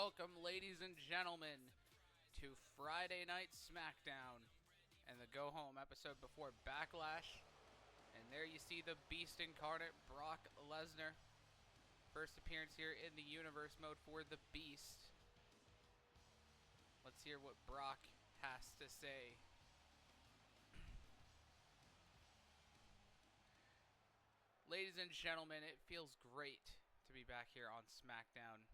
Welcome, ladies and gentlemen, to Friday Night SmackDown and the Go Home episode before Backlash. And there you see the Beast Incarnate, Brock Lesnar. First appearance here in the Universe mode for the Beast. Let's hear what Brock has to say. Ladies and gentlemen, it feels great to be back here on SmackDown.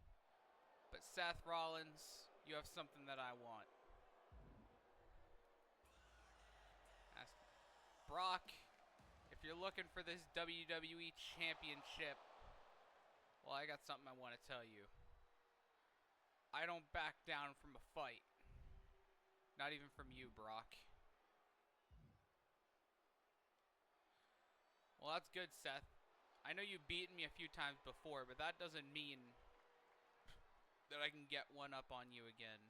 But Seth Rollins, you have something that I want. Ask Brock, if you're looking for this WWE Championship, well, I got something I want to tell you. I don't back down from a fight. Not even from you, Brock. Well, that's good, Seth. I know you've beaten me a few times before, but that doesn't mean that I can get one up on you again.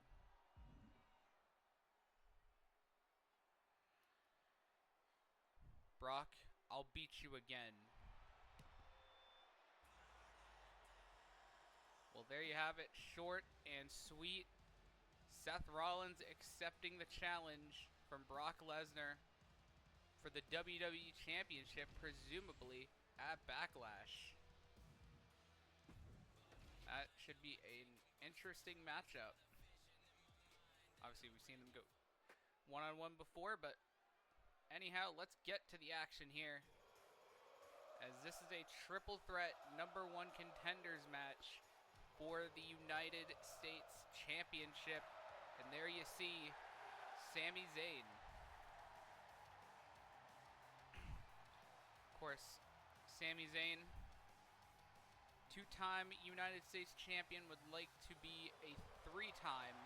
Brock, I'll beat you again. Well, there you have it. Short and sweet. Seth Rollins accepting the challenge from Brock Lesnar for the WWE Championship, presumably at Backlash. That should be an interesting matchup. Obviously, we've seen them go one-on-one before, but anyhow, let's get to the action here, as this is a triple threat #1 contenders match for the United States Championship. And there you see Sami Zayn. Of course, Sami Zayn, two-time United States champion, would like to be a three-time.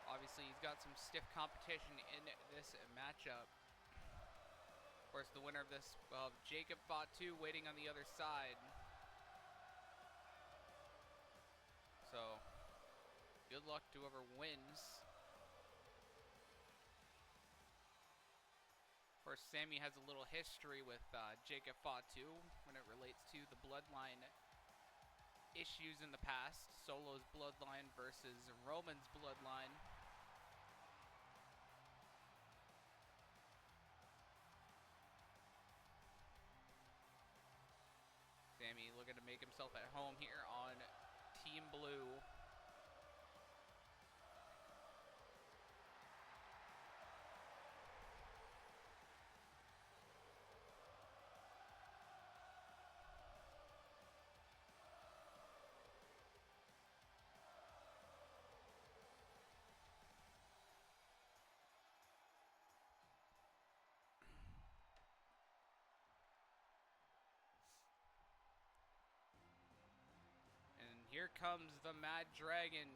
Obviously, he's got some stiff competition in this matchup. Of course, the winner of this, well, Jacob Fatu waiting on the other side. So, good luck to whoever wins. Of course, Sami has a little history with Jacob Fatu when it relates to the bloodline issues in the past. Solo's bloodline versus Roman's bloodline. Sami looking to make himself at home here on Team Blue. And here comes the Mad Dragon,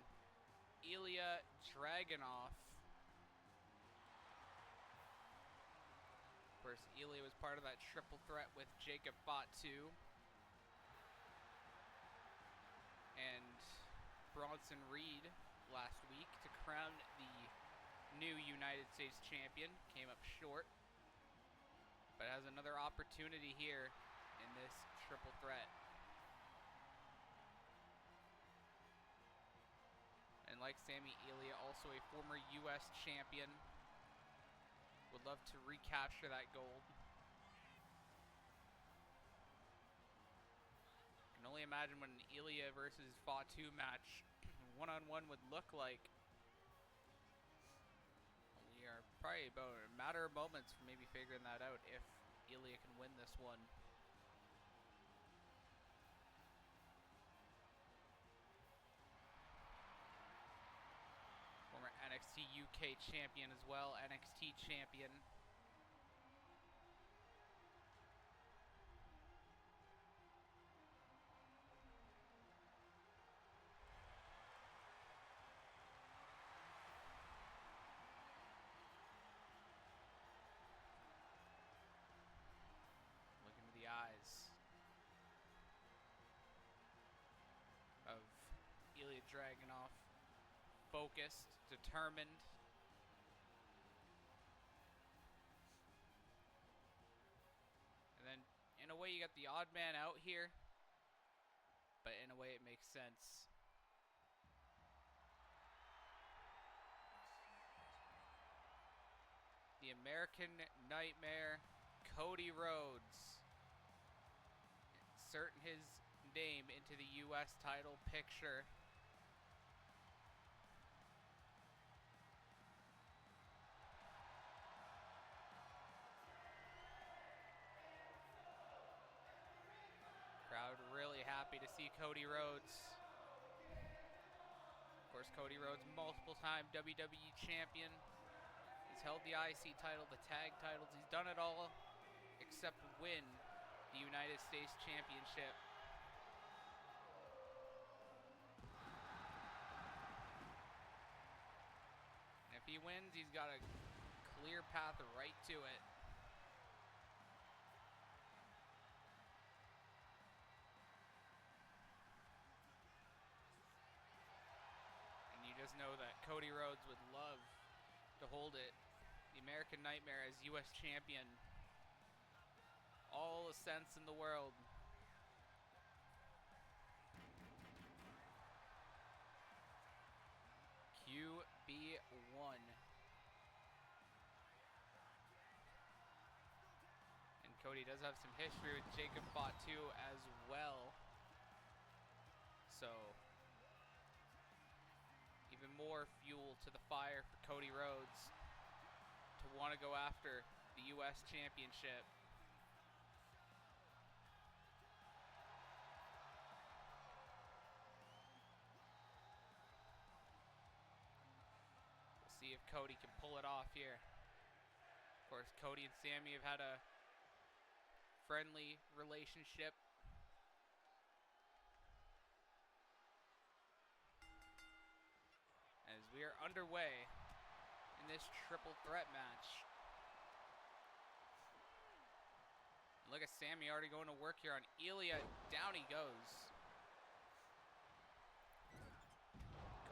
Ilya Dragunov. Of course, Ilya was part of that triple threat with Jacob Fatu and Bronson Reed last week to crown the new United States champion. Came up short, but has another opportunity here in this triple threat. And like Sami, Ilya, also a former U.S. champion. Would love to recapture that gold. Can only imagine what an Ilya versus Fatu match one-on-one would look like. We are probably about a matter of moments for maybe figuring that out if Ilya can win this one. Former NXT UK champion as well, NXT champion. Look into the eyes of Ilya Dragunov. Focused, determined. And then, in a way, you got the odd man out here. But in a way, it makes sense. the American Nightmare, Cody Rhodes, inserting his name into the U.S. title picture. Crowd really happy to see Cody Rhodes. Of course, Cody Rhodes, multiple-time WWE champion. He's held the IC title, the tag titles. He's done it all except win the United States Championship. And if he wins, he's got a clear path right to it. And you just know that Cody Rhodes would love to hold it. The American Nightmare as U.S. champion. All the sense in the world. QB1. And Cody does have some history with Jacob Fatu as well. So, even more fuel to the fire for Cody Rhodes to want to go after the U.S. Championship. We'll see if Cody can pull it off here. Of course, Cody and Sammy have had a friendly relationship. As we are underway in this triple threat match. Look at Sammy already going to work here on Ilya. Down he goes.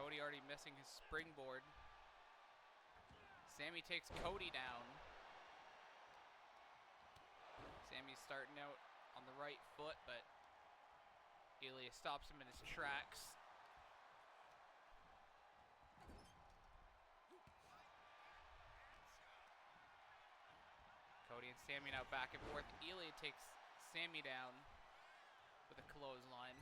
Cody already missing his springboard. Sammy takes Cody down. Sammy's starting out on the right foot, but Ilya stops him in his tracks. Cody and Sammy now back and forth. Ilya takes Sammy down with a clothesline.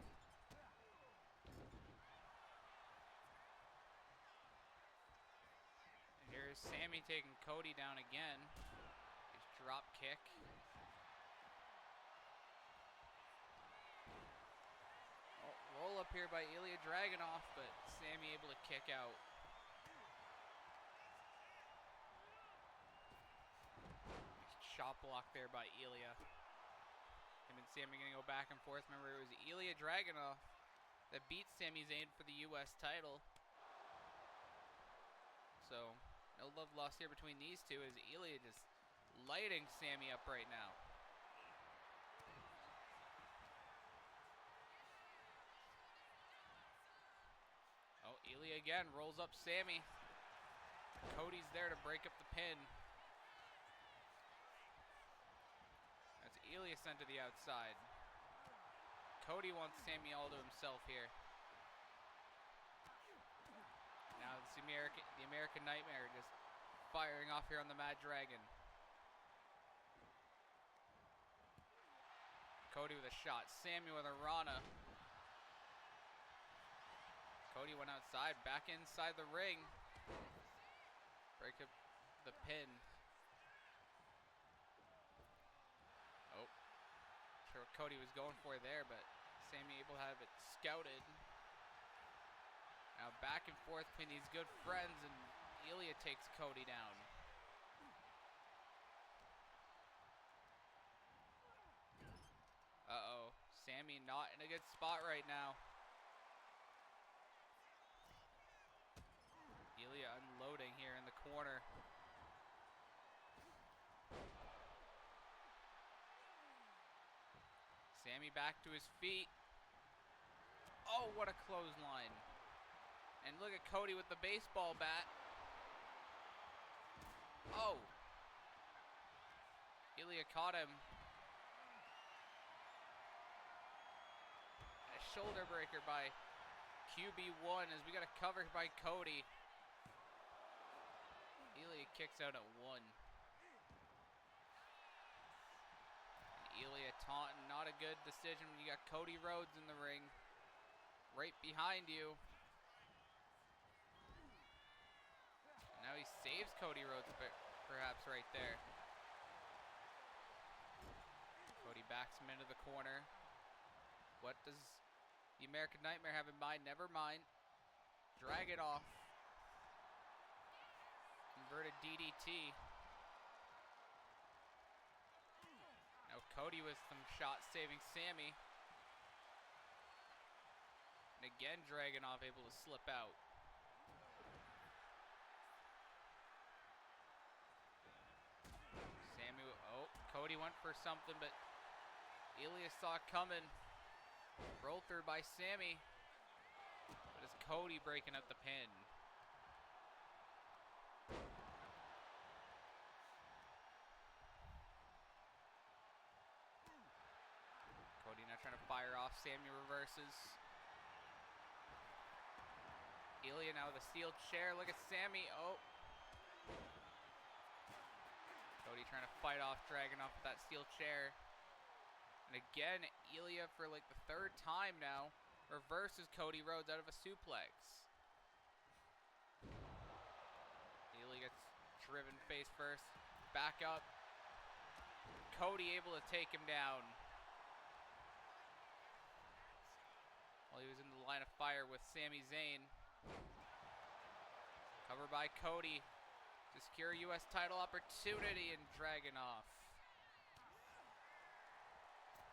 And here's Sammy taking Cody down again. His drop kick. Oh, roll up here by Ilya Dragunov, but Sammy able to kick out. Shot block there by Ilya. Him and Sammy gonna go back and forth. Remember, it was Ilya Dragunov that beat Sami Zayn for the U.S. title. So, no love lost here between these two as Ilya just lighting Sammy up right now. Oh, Ilya again rolls up Sammy. Cody's there to break up the pin. Ilya sent to the outside. Cody wants Sammy all to himself here. Now it's the American Nightmare just firing off here on the Mad Dragon. Cody with a shot. Sammy with a Rana. Cody went outside, back inside the ring. Break up the pin. What Cody was going for there, but Sammy able to have it scouted. Now back and forth between these good friends, and Ilya takes Cody down. Uh-oh, Sammy not in a good spot right now. Ilya unloading here in the corner. Sammy back to his feet. Oh, what a clothesline. And look at Cody with the baseball bat. Oh. Ilya caught him. A shoulder breaker by QB1 as we got a cover by Cody. Ilya kicks out at 1. Ilya taunting, not a good decision when you got Cody Rhodes in the ring. Right behind you. Now he saves Cody Rhodes perhaps right there. Cody backs him into the corner. What does the American Nightmare have in mind? Never mind. Drag it off. Inverted DDT. Now Cody with some shots saving Sammy. And again Dragunov able to slip out. Sammy, oh, Cody went for something, but Ilya saw it coming. Roll through by Sammy. But it's Cody breaking up the pin. Cody now trying to fire off. Sammy reverses. Ilya now with a steel chair. Look at Sammy. Oh. Cody trying to fight off Dragunov with that steel chair. And again, Ilya for like the third time now reverses Cody Rhodes out of a suplex. Ilya gets driven face first. Back up. Cody able to take him down. While he was in the line of fire with Sami Zayn. Covered by Cody to secure U.S. title opportunity and Dragunov.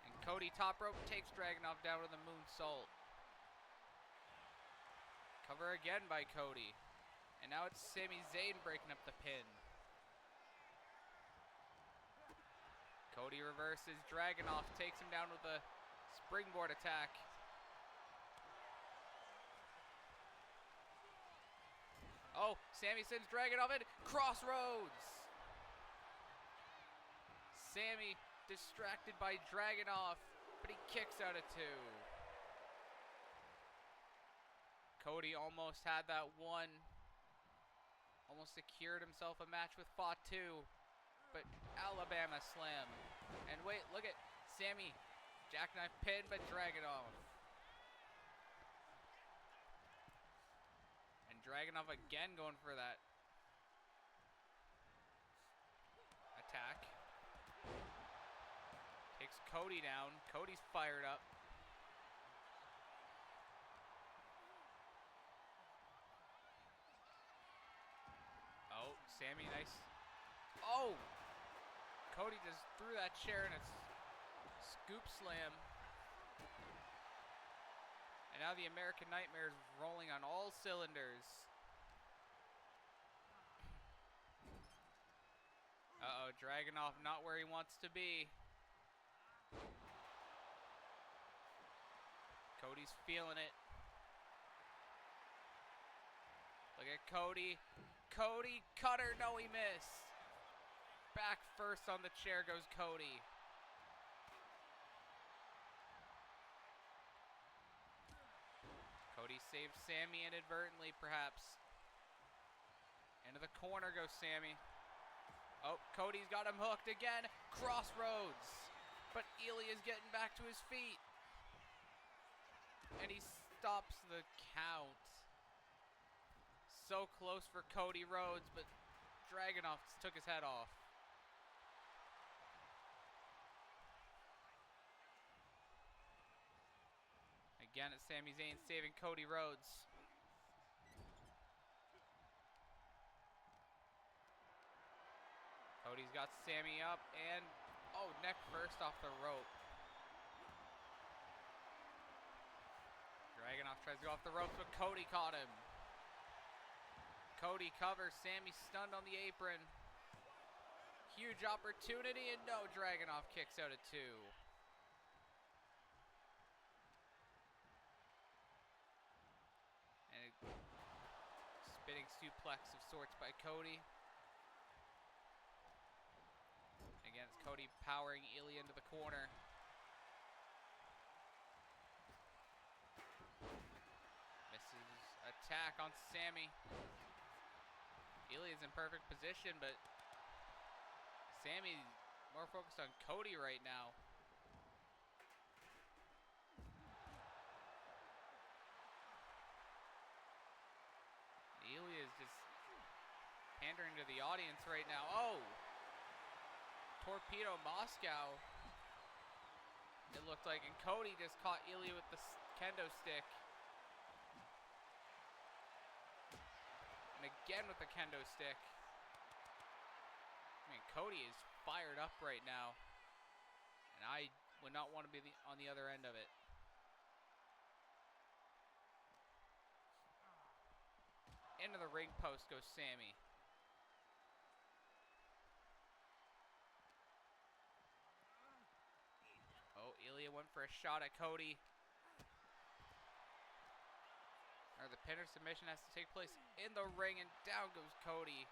And Cody top rope takes Dragunov down with a moonsault. Cover again by Cody. And now it's Sami Zayn breaking up the pin. Cody reverses. Dragunov takes him down with a springboard attack. Oh, Sammy sends Dragunov in. Crossroads. Sammy distracted by Dragunov, but he kicks out of two. Cody almost had that one. Almost secured himself a match with Fatu, but Alabama slam. And wait, look at Sammy. Jackknife pin, but Dragunov. Dragunov again going for that attack. Takes Cody down. Cody's fired up. Oh, Sammy, nice. Oh! Cody just threw that chair and it's scoop slam. And now the American Nightmare is rolling on all cylinders. Uh-oh, Dragunov not where he wants to be. Cody's feeling it. Look at Cody. Cody, cutter, no he missed. Back first on the chair goes Cody. Cody saves Sammy inadvertently, perhaps. Into the corner goes Sammy. Oh, Cody's got him hooked again. Crossroads. But Ilya's getting back to his feet. And he stops the count. So close for Cody Rhodes, but Dragunov took his head off. Again, it's Sami Zayn saving Cody Rhodes. Cody's got Sammy up and, oh, neck first off the rope. Dragunov tries to go off the ropes, but Cody caught him. Cody covers, Sammy stunned on the apron. Huge opportunity, and no, Dragunov kicks out at two. Spinning suplex of sorts by Cody. Again, it's Cody powering Ilya into the corner. Misses attack on Sammy. Ilya's in perfect position, but Sammy's more focused on Cody right now. Pandering to the audience right now. Oh! Torpedo Moscow. It looked like. And Cody just caught Ilya with the kendo stick. And again with the kendo stick. I mean, Cody is fired up right now. And I would not want to be on the other end of it. Into the ring post goes Sammy. Oh, Ilya went for a shot at Cody. Or the pin or submission has to take place in the ring, and down goes Cody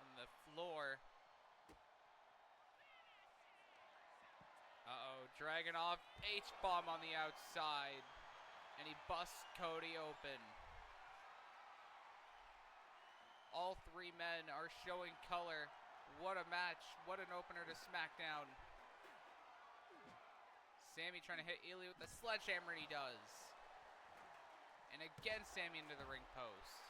on the floor. Uh-oh, Dragunov H-bomb on the outside. And he busts Cody open. All three men are showing color. What a match. What an opener to SmackDown. Sammy trying to hit Ilya with the sledgehammer, and he does. And again, Sammy into the ring post.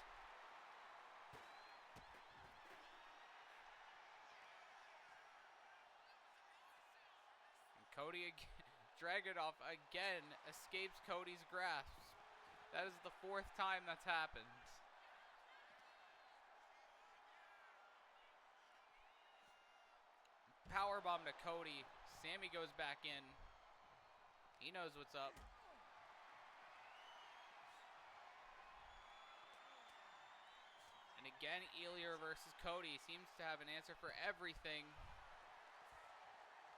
And Cody again, Dragunov again escapes Cody's grasp. That is the 4th time that's happened. Powerbomb to Cody. Sammy goes back in. He knows what's up. And again, Ilya versus Cody. Seems to have an answer for everything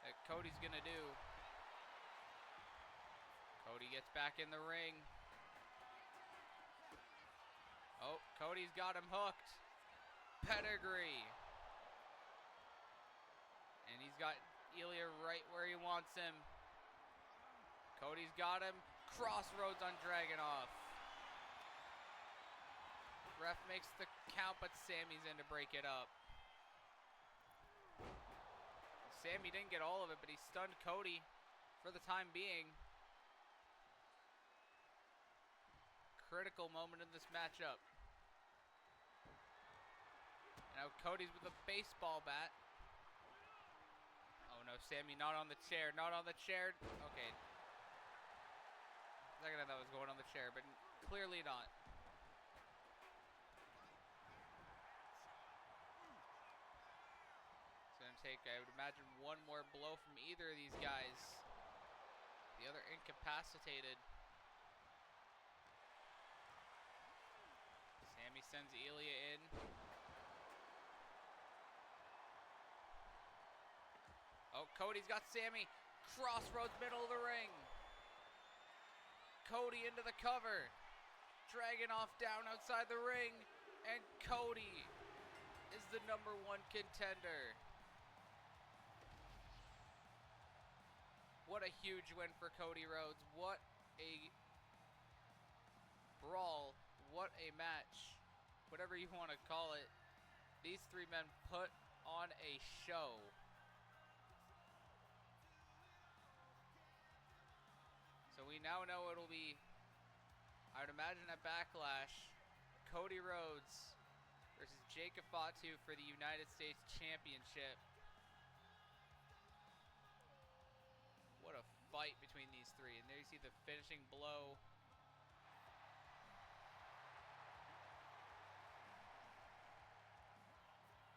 that Cody's gonna do. Cody gets back in the ring. Oh, Cody's got him hooked. Pedigree. And he's got Ilya right where he wants him. Cody's got him. Crossroads on Dragunov. Ref makes the count, but Sammy's in to break it up. Sammy didn't get all of it, but he stunned Cody for the time being. Critical moment in this matchup. Now Cody's with a baseball bat. Oh no, Sammy not on the chair, not on the chair. Okay. I thought that was going on the chair, but clearly not. It's going to take, I would imagine, one more blow from either of these guys. The other incapacitated. Sammy sends Ilya in. Oh, Cody's got Sammy. Crossroads, middle of the ring. Cody into the cover. Dragunov down outside the ring. And Cody is the #1 contender. What a huge win for Cody Rhodes. What a brawl. What a match. Whatever you want to call it. These three men put on a show. So we now know it'll be, I would imagine, at Backlash, Cody Rhodes versus Jacob Fatu for the United States Championship. What a fight between these three. And there you see the finishing blow.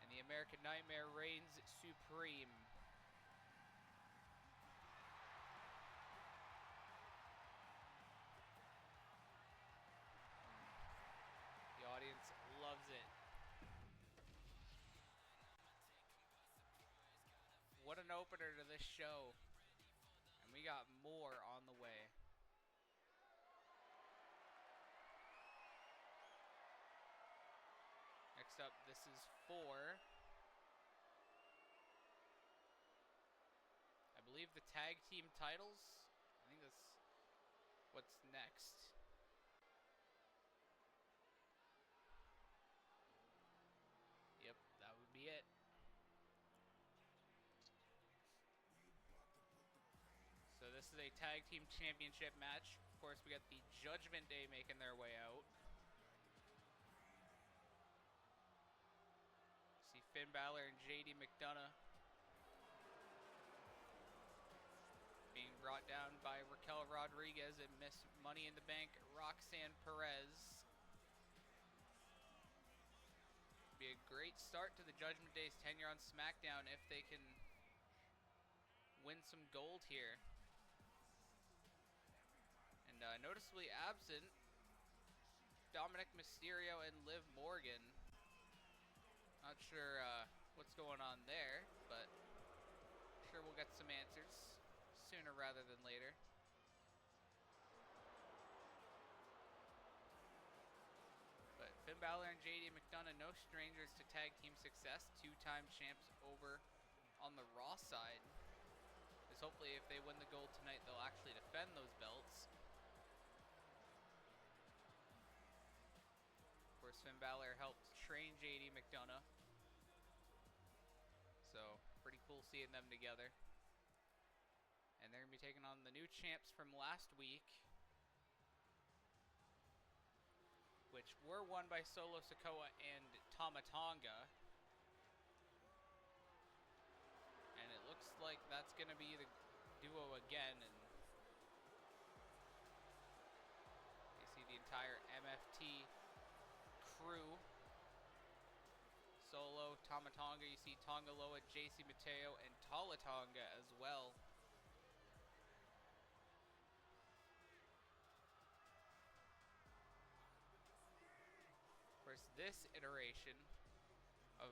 And the American Nightmare reigns supreme. Audience loves it. What an opener to this show. And we got more on the way. Next up, this is for, I believe, the tag team titles. I think that's what's next. Yep, that would be it. So this is a tag team championship match. Of course, we got the Judgment Day making their way out. Finn Balor and JD McDonough being brought down by Raquel Rodriguez and Miss Money in the Bank Roxanne Perez. Be a great start to the Judgment Day's tenure on SmackDown if they can win some gold here. And noticeably absent, Dominic Mysterio and Liv Morgan. Not sure what's going on there, but sure we'll get some answers sooner rather than later. But Finn Balor and JD McDonough, no strangers to tag team success, two-time champs over on the Raw side. Because hopefully if they win the gold tonight, they'll actually defend those belts. Of course, Finn Balor helped train JD McDonough. So, pretty cool seeing them together. And they're going to be taking on the new champs from last week, which were won by Solo Sikoa and Tama Tonga. And it looks like that's going to be the duo again. And you see the entire MFT crew. Solo, Tama Tonga, you see Tonga Loa, JC Mateo, and Tala Tonga as well. Of course, this iteration of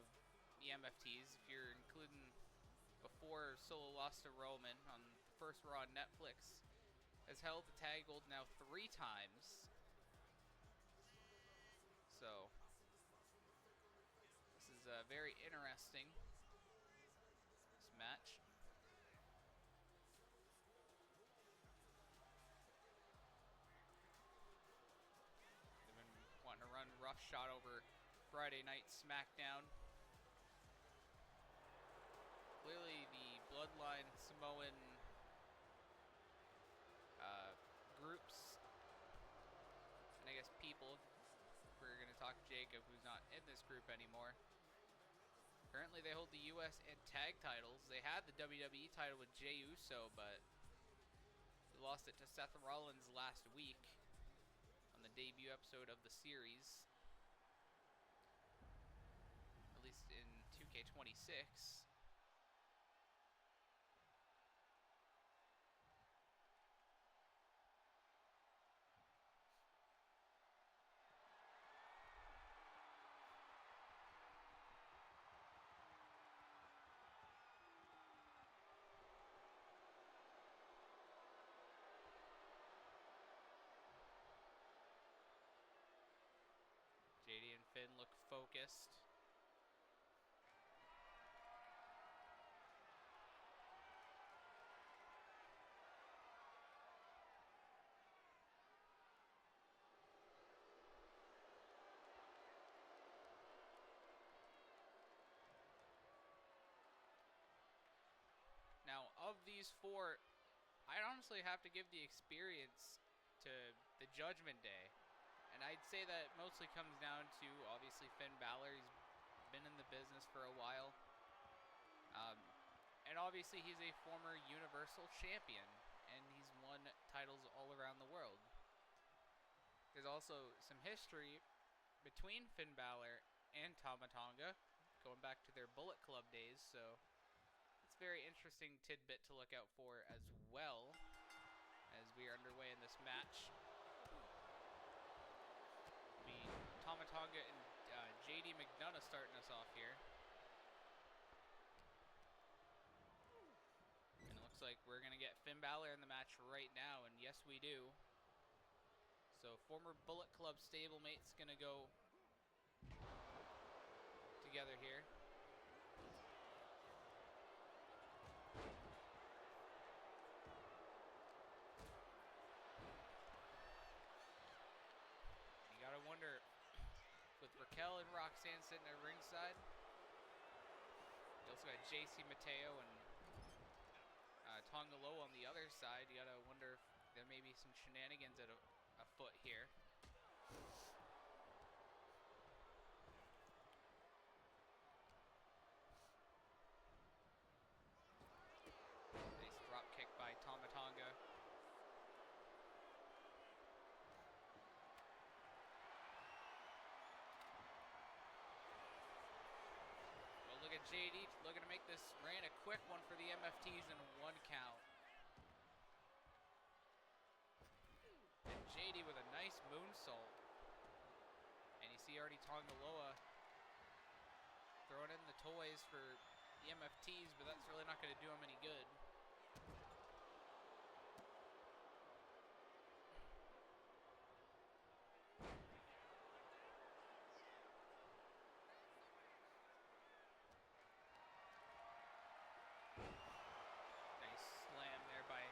the MFTs, if you're including before Solo lost to Roman on the first Raw on Netflix, has held the tag gold now 3 times. So, this is very interesting, this match. They've been wanting to run roughshod over Friday Night SmackDown. Clearly the Bloodline Samoan groups, and I guess people, we're going to talk to Jacob, who's not in this group anymore. Currently they hold the US and tag titles. They had the WWE title with Jey Uso, but they lost it to Seth Rollins last week on the debut episode of the series, at least in 2K26. JD and Finn look focused. Now, of these 4, I'd honestly have to give the experience to the Judgment Day. And I'd say that mostly comes down to, obviously, Finn Balor. He's been in the business for a while. And obviously, he's a former Universal Champion. And he's won titles all around the world. There's also some history between Finn Balor and Tama Tonga, going back to their Bullet Club days. So, it's a very interesting tidbit to look out for as well, as we are underway in this match. Tama Tonga and JD McDonough starting us off here. And it looks like we're going to get Finn Balor in the match right now, and yes we do. So former Bullet Club stablemate's going to go together here. You gotta wonder, with Raquel and Roxanne sitting at ringside, you also got JC Mateo and Tonga Loa on the other side. You gotta wonder if there may be some shenanigans afoot here. JD looking to make this reign a quick one for the MFTs in 1 count. And JD with a nice moonsault. And you see already Tongaloa throwing in the toys for the MFTs, but that's really not going to do him any good. Nice slam there by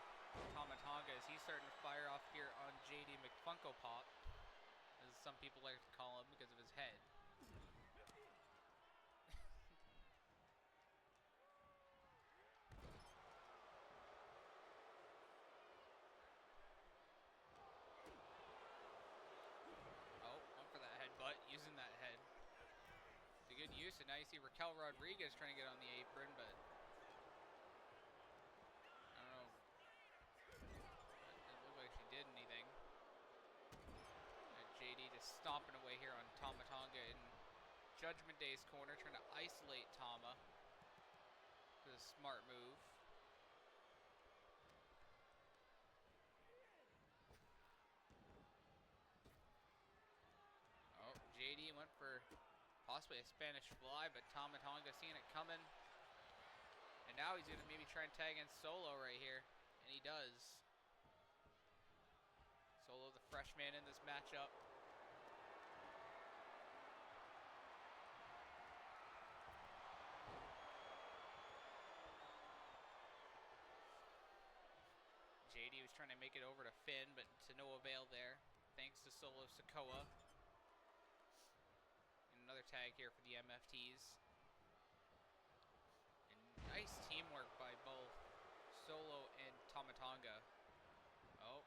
Tomatonga as he's starting to fire off here on JD McFunko Pop, as some people like to call him because of his head. Using that head. It's a good use, and now you see Raquel Rodriguez trying to get on the apron, but I don't know. It didn't look like she did anything. And JD just stomping away here on Tomatonga in Judgment Day's corner, trying to isolate Tama. It's a smart move. JD went for possibly a Spanish fly, but Tomatonga seeing it coming. And now he's going to maybe try and tag in Solo right here. And he does. Solo the freshman in this matchup. JD was trying to make it over to Finn, but to no avail there. Thanks to Solo Sikoa. Another tag here for the MFTs. And nice teamwork by both Solo and Tomatonga. Oh.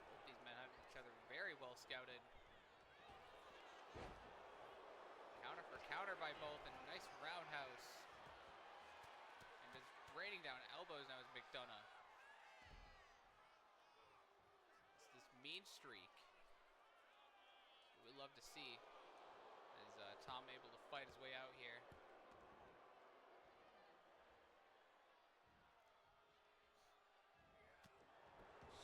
Both these men have each other very well scouted. Counter for counter by both, and nice roundhouse. And just raining down elbows now is McDonough. It's this mean streak. We love to see as Tom able to fight his way out here.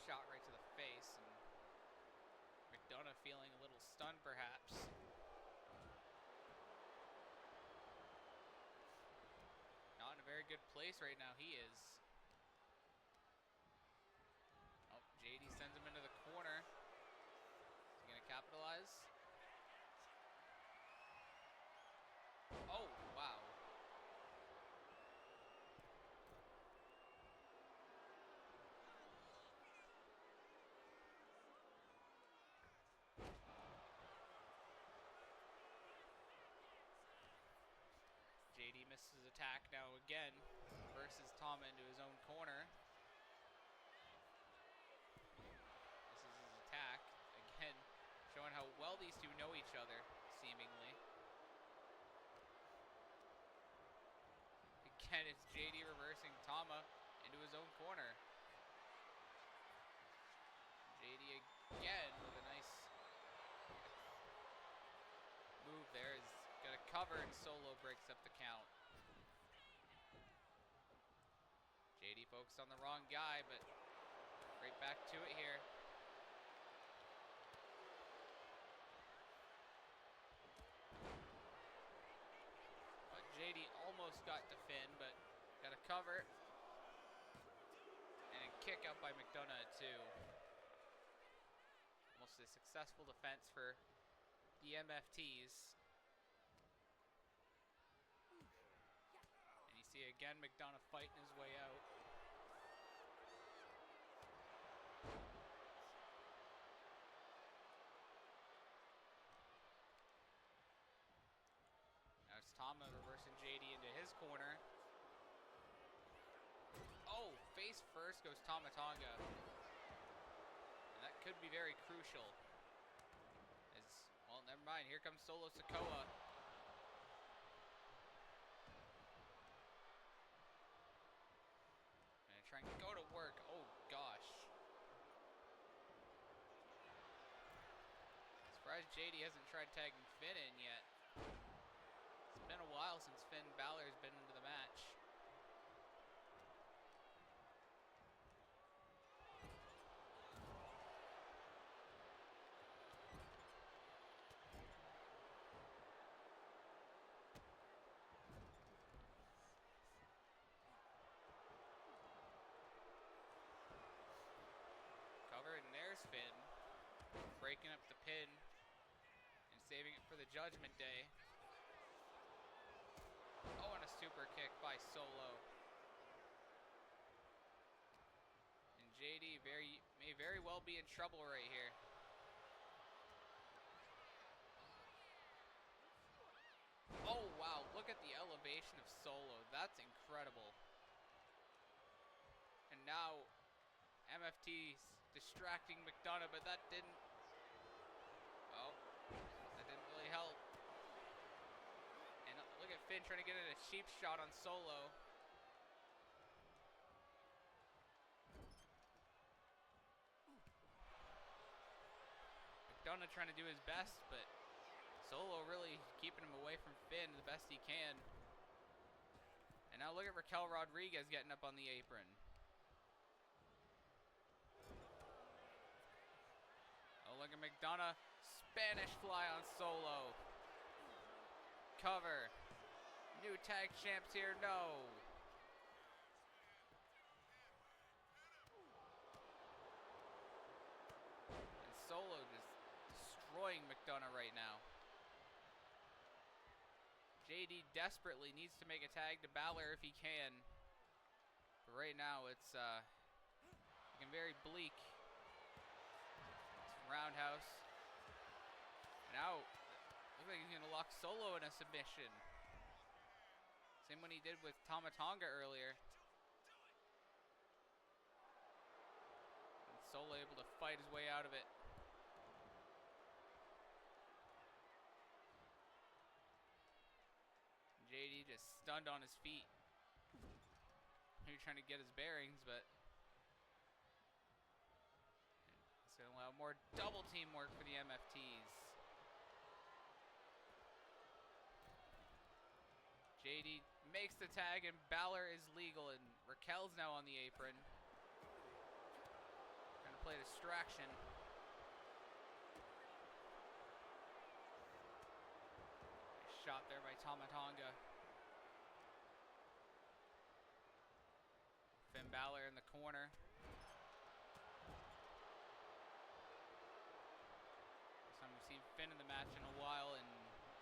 Shot right to the face, and McDonough feeling a little stunned perhaps. Not in a very good place right now, he is. Oh, JD sends him into the corner. Is he gonna capitalize? Oh, wow. JD misses his attack now again. Versus Tama into his own corner. This is his attack. Again, showing how well these two know each other, seemingly. Again, it's JD reversing Tama into his own corner. JD again with a nice move there. Is gonna cover, and Solo breaks up the count. JD focused on the wrong guy, but right back to it here. JD almost got to Finn, but got a cover. And a kick out by McDonough at 2. Almost a successful defense for the MFTs. And you see again McDonough fighting his way out. Tama reversing JD into his corner. Oh, face first goes Tomatonga. And that could be very crucial. As, well, never mind. Here comes Solo Sikoa. And trying to go to work. Oh, gosh. Surprised JD hasn't tried tagging Finn in yet. been a while since Finn Balor's been into the match. Cover, and there's Finn, breaking up the pin and saving it for the Judgment Day. Oh, and a super kick by Solo. And JD may very well be in trouble right here. Oh, wow, look at the elevation of Solo. That's incredible. And now MFT's distracting McDonough, but that didn't really help. And look at Finn trying to get in a cheap shot on Solo. McDonough trying to do his best, but Solo really keeping him away from Finn the best he can. And now look at Raquel Rodriguez getting up on the apron. Oh, look at McDonough. Spanish fly on Solo. Cover. New tag champs here, no. And Solo just destroying McDonough right now. JD desperately needs to make a tag to Balor if he can. But right now it's looking very bleak. It's roundhouse. Now, looks like he's gonna lock Solo in a submission. Same one he did with Tama Tonga earlier. And Solo able to fight his way out of it. JD just stunned on his feet. Maybe trying to get his bearings, but it's going to allow more double team work for the MFTs. JD makes the tag, and Balor is legal, and Raquel's now on the apron. Trying to play distraction. Shot there by Tama Tonga. Finn Balor in the corner. First time we've seen Finn in the match in a while, and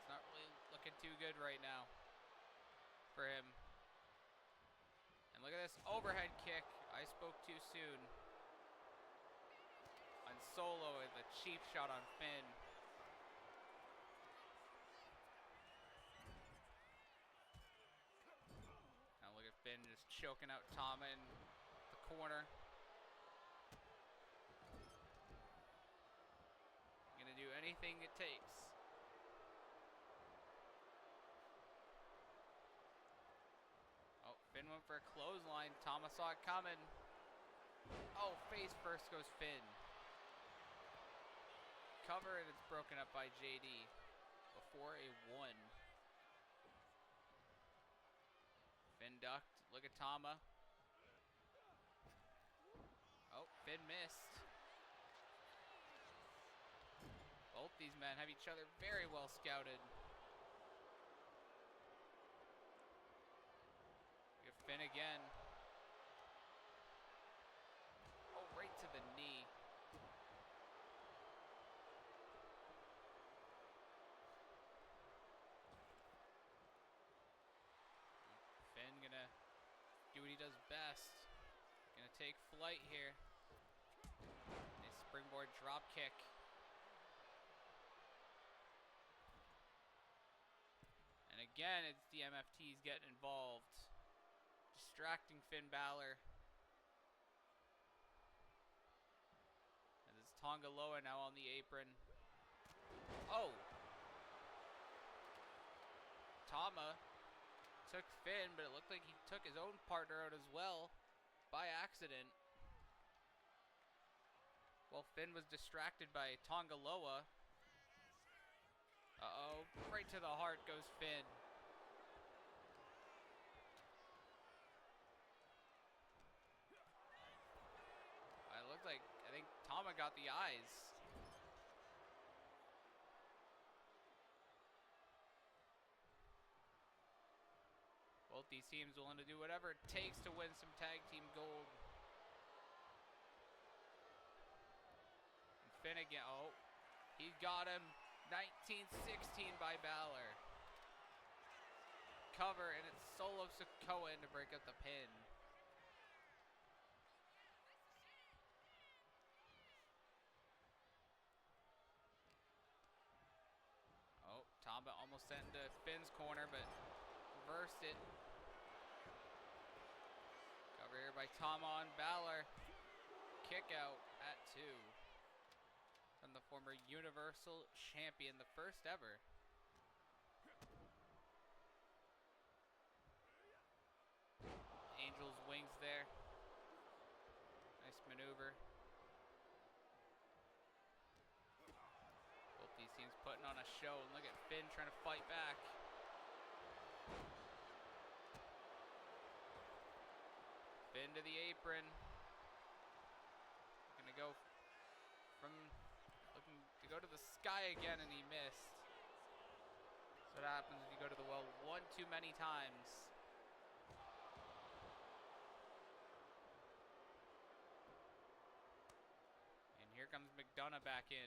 it's not really looking too good right now for him. And look at this overhead kick. I spoke too soon. On Solo with a cheap shot on Finn. Finn just choking out Tama in the corner. Gonna do anything it takes. Oh, Finn went for a clothesline. Tama saw it coming. Oh, face first goes Finn. Cover, and it's broken up by JD before a 1. Finn ducked. Look at Tama. Oh, Finn missed. Both these men have each other very well scouted. Look at Finn again. Oh, right to the knee. Finn gonna do what he does best. Gonna take flight here. A springboard drop kick. And again, it's the MFTs getting involved. Distracting Finn Balor. And it's Tonga Loa now on the apron. Oh! Tama took Finn, but it looked like he took his own partner out as well by accident. Well, Finn was distracted by Tonga Loa. Uh-oh, right to the heart goes Finn. McDonough got the eyes. Both these teams willing to do whatever it takes to win some tag team gold. And Finn again. Oh, he got him. 1916 by Balor. Cover, and it's Solo Sikoa in to break up the pin. Oh, Tamba almost sent into Finn's corner, but reversed it. Cover here by Tama on Balor. Kick out at 2. From the former Universal Champion, the first ever. Angel's wings there. Nice maneuver. Both these teams putting on a show. And look at Finn trying to fight back. Finn to the apron. Gonna go from looking to go to the sky again, and he missed. That's what happens if you go to the well one too many times. And here comes McDonough back in.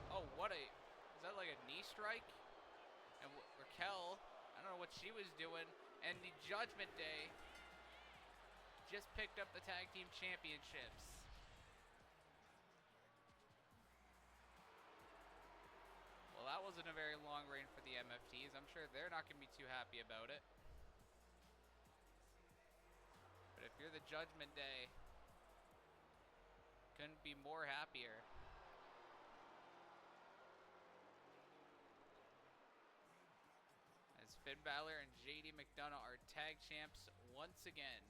Oh, what a... Is that like a knee strike? And Raquel, I don't know what she was doing. And the Judgment Day just picked up the tag team championships. Well, that wasn't a very long reign for the MFTs. I'm sure they're not going to be too happy about it. But if you're the Judgment Day, couldn't be more happier. As Finn Balor and JD McDonough are tag champs once again.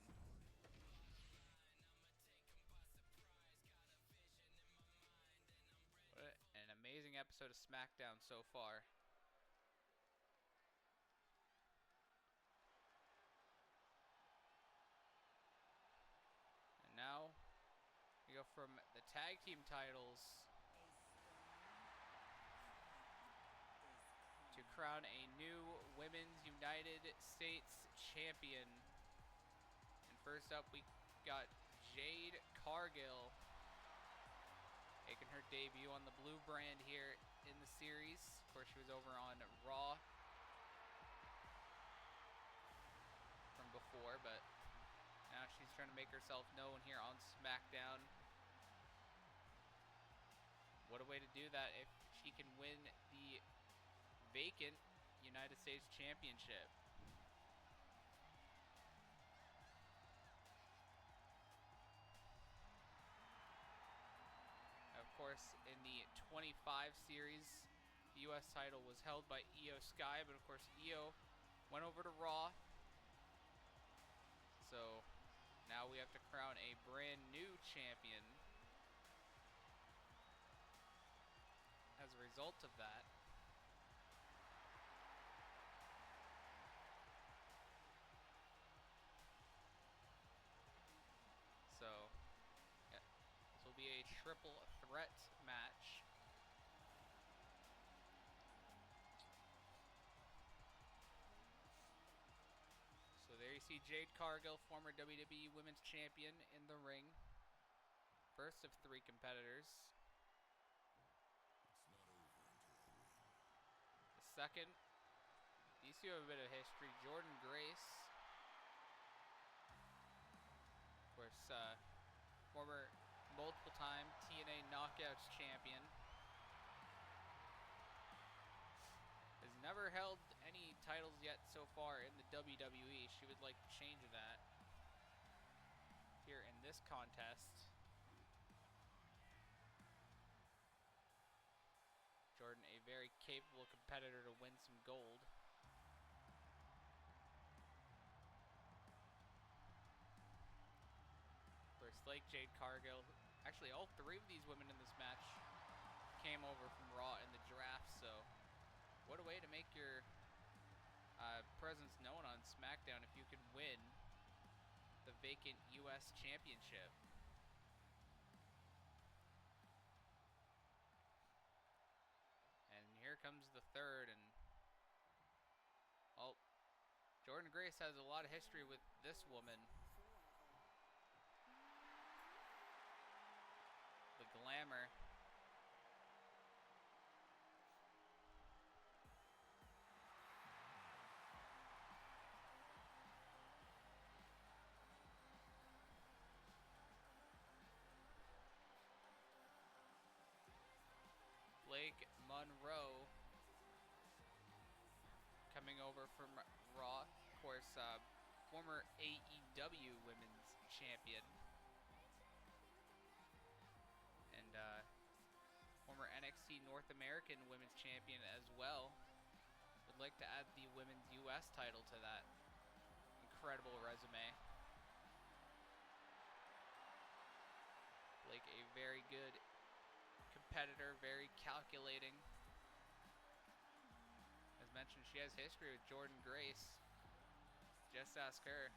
What an amazing episode of SmackDown so far. And now we go from the tag team titles to crown a new Women's United States champion. And first up, we got Jade Cargill making her debut on the blue brand here in the series. Of course, she was over on Raw from before, but now she's trying to make herself known here on SmackDown. What a way to do that if she can win the vacant United States Championship. Of course, in the 25 series, the U.S. title was held by Io Sky, but of course Io went over to Raw. So now we have to crown a brand new champion as a result of that. So, yeah, this will be a triple threat match. So there you see Jade Cargill, former WWE Women's Champion, in the ring. First of 3 competitors. The second, these two have a bit of history. Jordan Grace, of course, former multiple-time TNA Knockouts champion. Has never held any titles yet so far in the WWE. She would like to change that here in this contest. Jordan, a very capable competitor to win some gold. First, like Jade Cargill. Actually, all 3 of these women in this match came over from Raw in the draft, so what a way to make your presence known on SmackDown if you can win the vacant U.S. Championship. comes the third, and well, Jordynne Grace has a lot of history with this woman. The glamour. Blake Monroe coming over from Raw, of course, former AEW Women's Champion, and former NXT North American Women's Champion as well. Would like to add the Women's US title to that incredible resume. Blake, a very good competitor, very calculating. As mentioned, she has history with Jordynne Grace. Just ask her.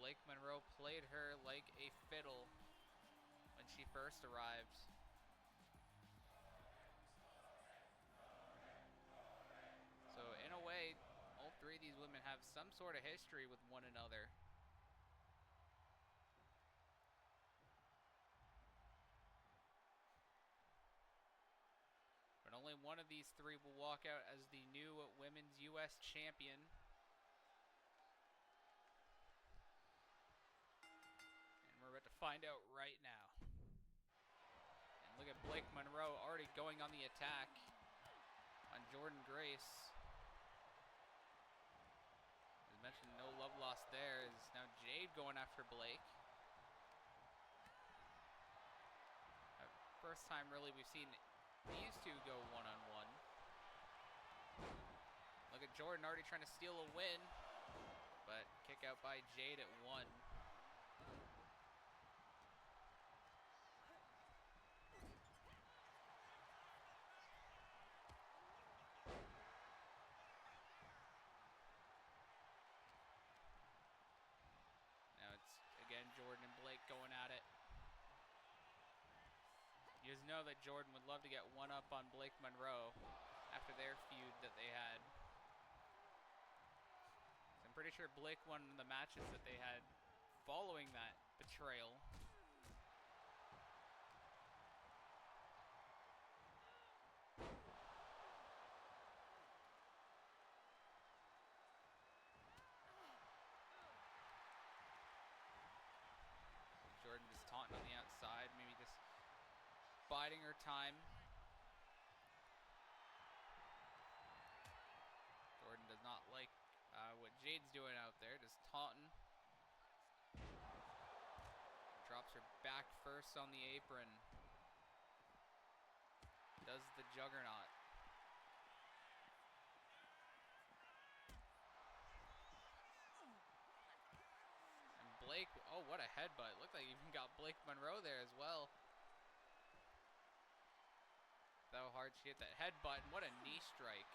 Blake Monroe played her like a fiddle when she first arrived. So in a way, all three of these women have some sort of history with one another. But only one of these three will walk out as the new Women's US Champion. And we're about to find out right now. And look at Blake Monroe already going on the attack on Jordynne Grace. As mentioned, no love lost there. Is now Jade going after Blake. First time really we've seen these two go one-on-one. Look at Jordan already trying to steal a win, but kick out by Jade at 1. Now it's again Jordan and Blake going at it. You just know that Jordan would love to get one up on Blake Monroe after their feud that they had. So I'm pretty sure Blake won the matches that they had following that betrayal. Jordan just taunting on the outside, maybe just biding her time. Jordan does not like what Jade's doing out there, just taunting. Drops her back first on the apron. Does the juggernaut. And Blake, oh, what a headbutt. Looked like he even got Blake Monroe there as well. How hard she hit that headbutt, and what a knee strike.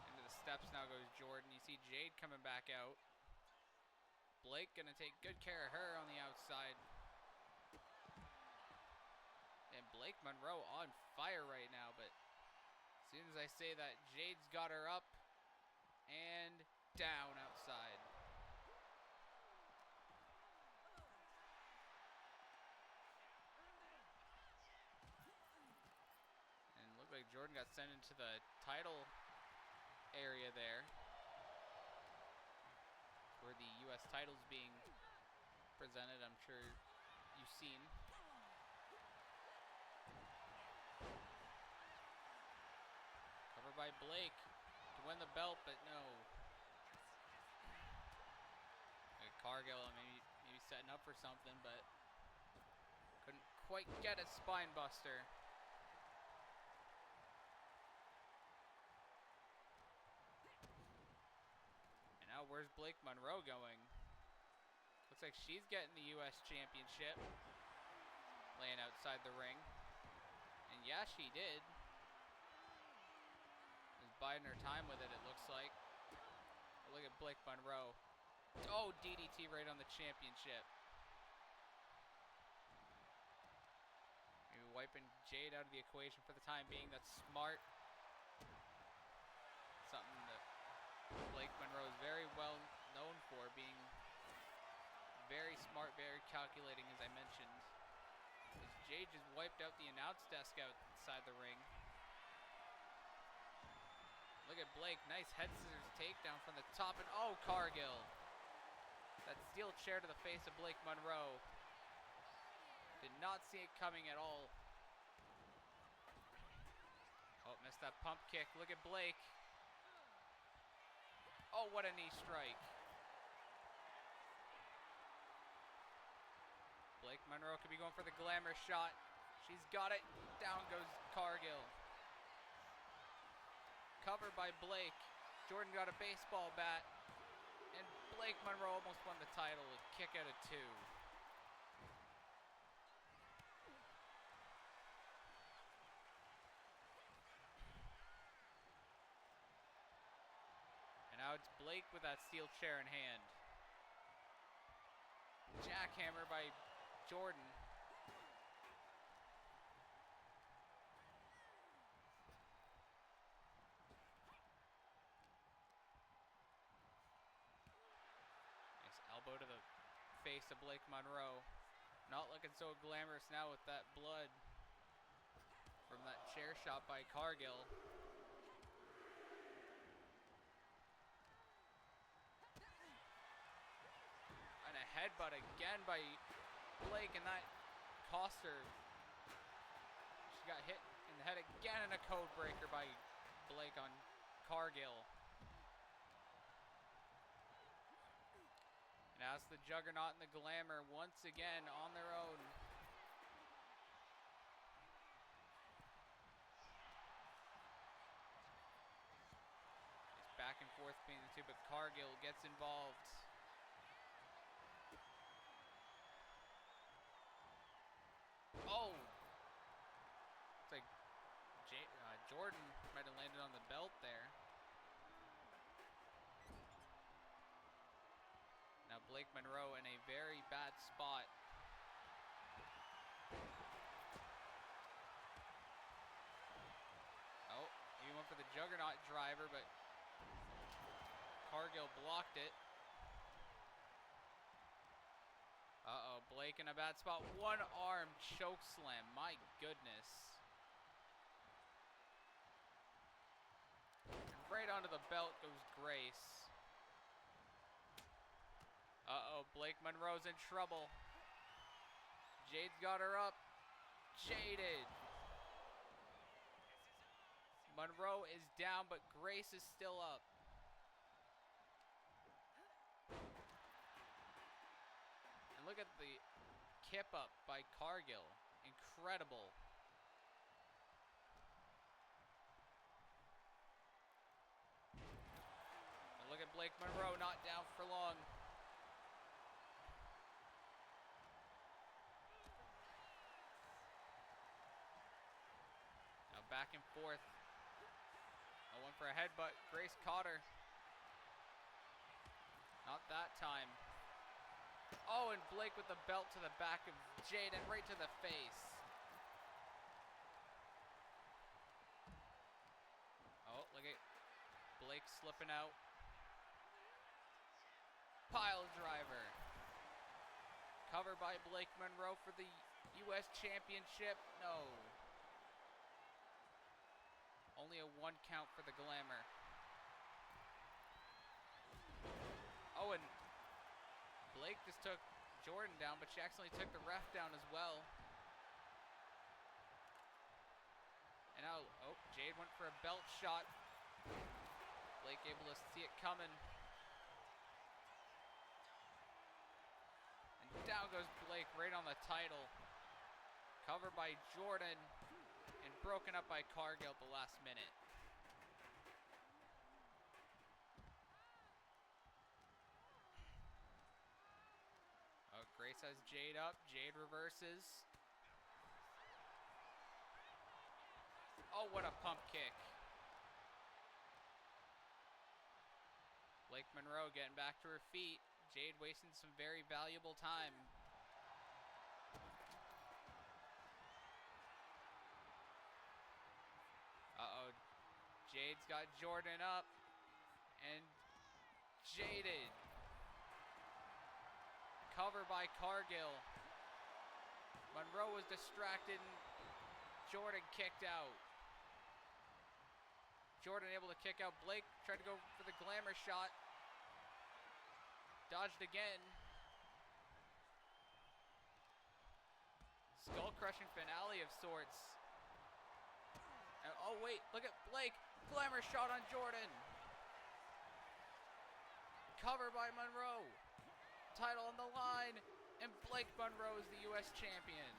Into the steps now goes Jordan. You see Jade coming back out. Blake gonna take good care of her on the outside. And Blake Monroe on fire right now, but as soon as I say that, Jade's got her up and down outside. Looked like Jordan got sent into the title area there, where the U.S. title's being presented. I'm sure you've seen. Covered by Blake to win the belt, but no. Cargill maybe setting up for something, but couldn't quite get a spine buster. Now where's Blake Monroe going? Looks like she's getting the U.S. Championship. Laying outside the ring. And yeah, she did. Just biding her time with it, it looks like. But look at Blake Monroe. Oh, DDT right on the championship. wiping Jade out of the equation for the time being. That's smart. Something that Blake Monroe is very well known for, being very smart, very calculating, as I mentioned. As Jade just wiped out the announce desk outside the ring. Look at Blake, nice head scissors takedown from the top, and oh, Cargill. That steel chair to the face of Blake Monroe. Did not see it coming at all. Oh, missed that pump kick. Look at Blake. Oh, what a knee strike. Blake Monroe could be going for the glamour shot. She's got it. Down goes Cargill. Covered by Blake. Jordan got a baseball bat. And Blake Monroe almost won the title with a kick out of 2. And now it's Blake with that steel chair in hand. Jackhammer by Jordan. Elbow to the face of Blake Monroe. Not looking so glamorous now with that blood from that chair shot by Cargill. And a headbutt again by Blake, and that cost her. She got hit in the head again, and a code breaker by Blake on Cargill. And as the Juggernaut and the Glamour once again on their own. It's back and forth between the two, but Cargill gets involved. Oh! It's like Jordan might have landed on the belt there. Now Blake Monroe in a very bad spot. Oh, he went for the Juggernaut driver, but Cargill blocked it. Uh-oh, Blake in a bad spot. One arm choke slam, my goodness. And right onto the belt goes Grace. Uh-oh, Blake Monroe's in trouble. Jade's got her up. Jaded. Monroe is down, but Grace is still up. And look at the kip up by Cargill. Incredible. And look at Blake Monroe not down for long. Back and forth. I went for a headbutt. Grace caught her. Not that time. Oh, and Blake with the belt to the back of Jade and right to the face. Oh, look at Blake slipping out. Pile driver. Covered by Blake Monroe for the U.S. Championship. No. Only a 1 count for the Glamour. Oh, and Blake just took Jordan down, but she accidentally took the ref down as well. And now, oh, Jade went for a belt shot. Blake able to see it coming. And down goes Blake right on the title. Covered by Jordan. And broken up by Cargill at the last minute. Oh, Grace has Jade up. Jade reverses. Oh, what a pump kick. Blake Monroe getting back to her feet. Jade wasting some very valuable time. Jade's got Jordan up. And Jaded. Cover by Cargill. Monroe was distracted and Jordan kicked out. Jordan able to kick out Blake. Tried to go for the glamour shot. Dodged again. Skull-crushing finale of sorts. And, oh wait, look at Blake. Glamour shot on Jordan. Cover by Monroe. Title on the line. And Blake Monroe is the U.S. champion.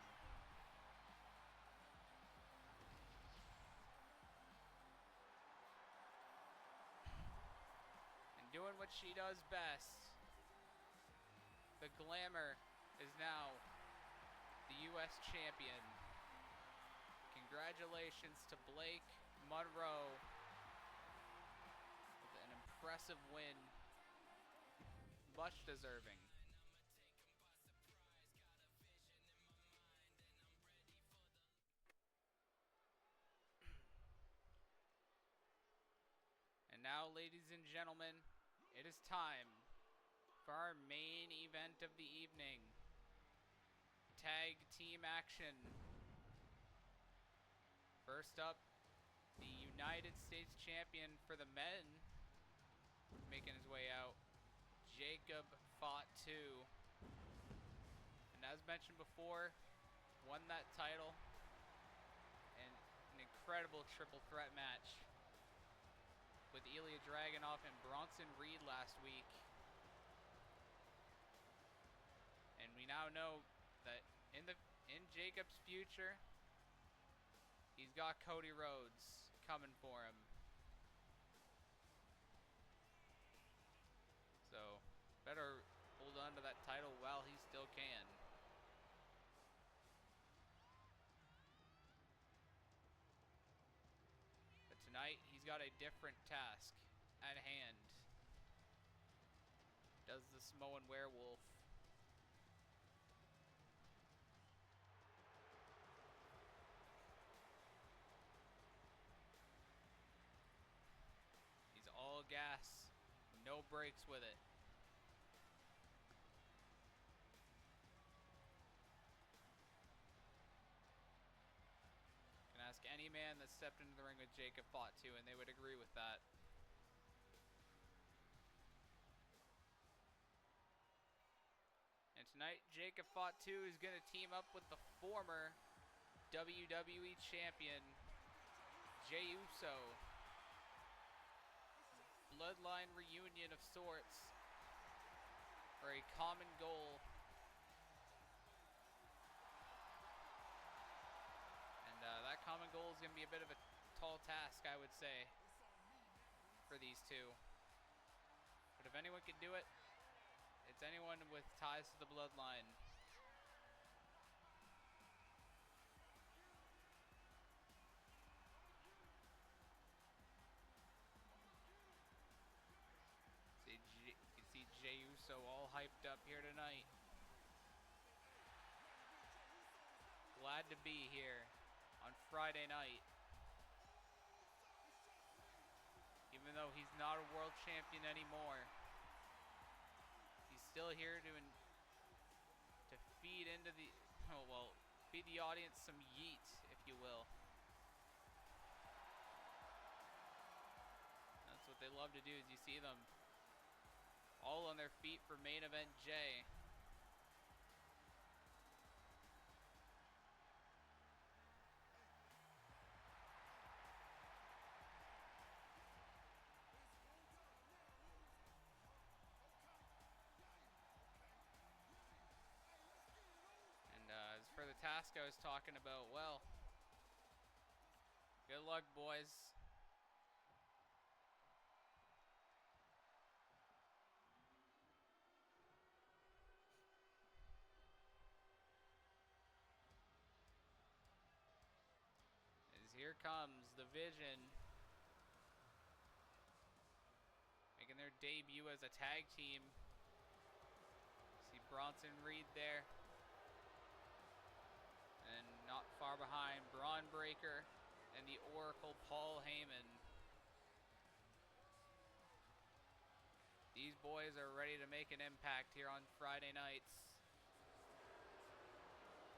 And doing what she does best. The Glamour is now the U.S. champion. Congratulations to Blake Monroe with an impressive win. Much deserving. And now, ladies and gentlemen, it is time for our main event of the evening. Tag team action. First up, the United States champion for the men, making his way out. Jacob Fatu. And as mentioned before, won that title in an incredible triple threat match with Ilya Dragunov and Bronson Reed last week. And we now know that in Jacob's future, he's got Cody Rhodes coming for him. So, better hold on to that title while he still can. But tonight, he's got a different task at hand. Does the Samoan Werewolf. He's all gas, no brakes with it. Can ask any man that stepped into the ring with Jacob Fatu, and they would agree with that. And tonight, Jacob Fatu is going to team up with the former WWE champion, Jey Uso. Bloodline reunion of sorts for a common goal. And that common goal is going to be a bit of a tall task, I would say, for these two. But if anyone can do it, it's anyone with ties to the bloodline. You can see Jey Uso all hyped up here tonight. Glad to be here on Friday night. Even though he's not a world champion anymore, he's still here to feed into the, feed the audience some yeet, if you will. That's what they love to do, is you see them all on their feet for main event Jay. And as for the task I was talking about, well, good luck, boys. Here comes the Vision, making their debut as a tag team. See Bronson Reed there, and not far behind, Braun Breaker and the Oracle Paul Heyman. These boys are ready to make an impact here on Friday nights.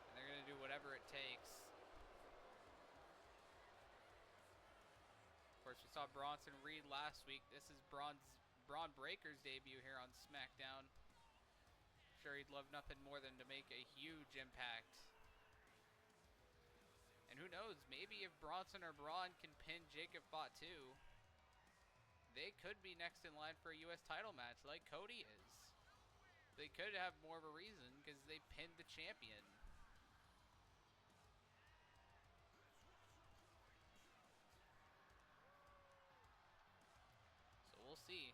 And they're going to do whatever it takes. Of course, we saw Bronson Reed last week. This is Braun Breaker's debut here on SmackDown. I'm sure he'd love nothing more than to make a huge impact. And who knows, maybe if Bronson or Braun can pin Jacob Fatu, they could be next in line for a U.S. title match like Cody is. They could have more of a reason because they pinned the champion. So we'll see.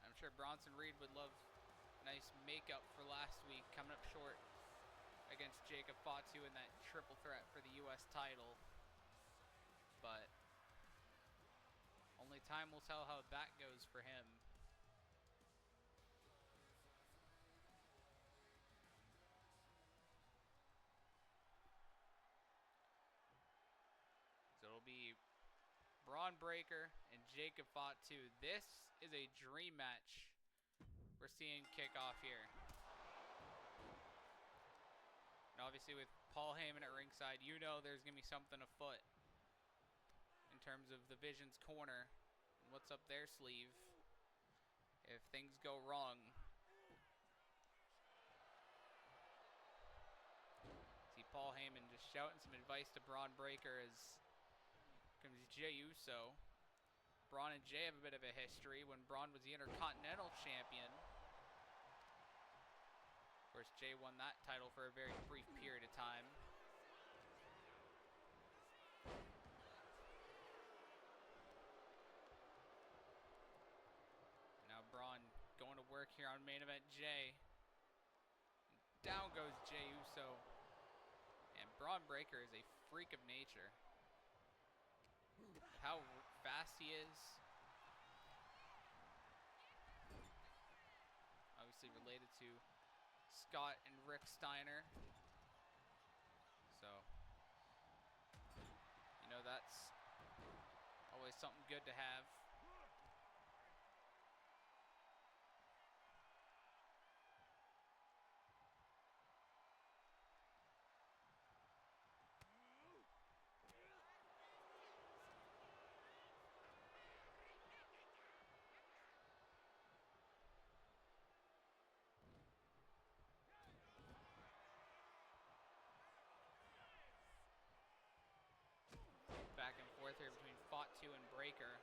I'm sure Bronson Reed would love nice makeup for last week, coming up short against Jacob Fatu in that triple threat for the U.S. title. But only time will tell how that goes for him. So it'll be Braun Breaker and Jacob Fatu. This is a dream match we're seeing kick off here. And obviously with Paul Heyman at ringside, you know there's going to be something afoot in terms of the Vision's corner and what's up their sleeve if things go wrong. See Paul Heyman just shouting some advice to Braun Breaker as comes Jey Uso. Braun and Jey have a bit of a history when Braun was the Intercontinental Champion. Of course, Jey won that title for a very brief period of time. Now Braun going to work here on main event Jey. Down goes Jey Uso. And Braun Breaker is a freak of nature. How fast he is. Obviously related to Scott and Rick Steiner. So, you know, that's always something good to have. Back and forth here between Fatu and Breaker.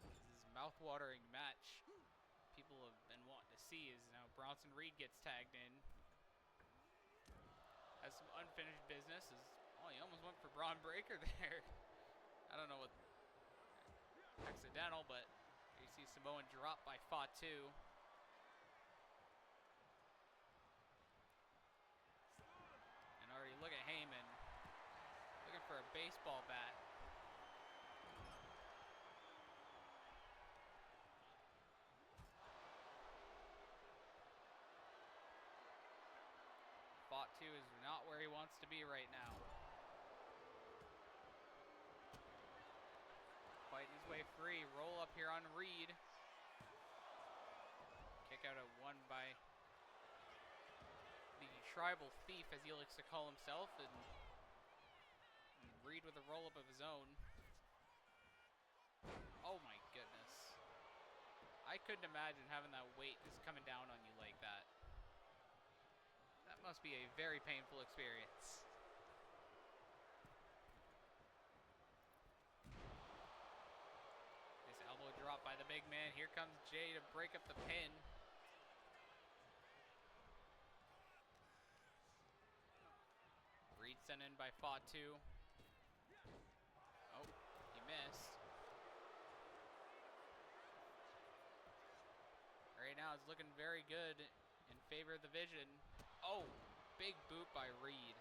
This is a mouth-watering match people have been wanting to see is now Bronson Reed gets tagged in. Has some unfinished business. Oh, he almost went for Braun Breaker there. I don't know what accidental, but you see Samoan drop by Fatu. Look at Heyman looking for a baseball bat. Fatu is not where he wants to be right now. Fighting his way free. Roll up here on Reed. Kick out at one by the Tribal Thief, as he likes to call himself, and Reed with a roll-up of his own. Oh my goodness. I couldn't imagine having that weight just coming down on you like that. That must be a very painful experience. This elbow drop by the big man. Here comes Jey to break up the pin. Reed sent in by Fatu. Oh, he missed. Right now it's looking very good in favor of the Vision. Oh, big boot by Reed.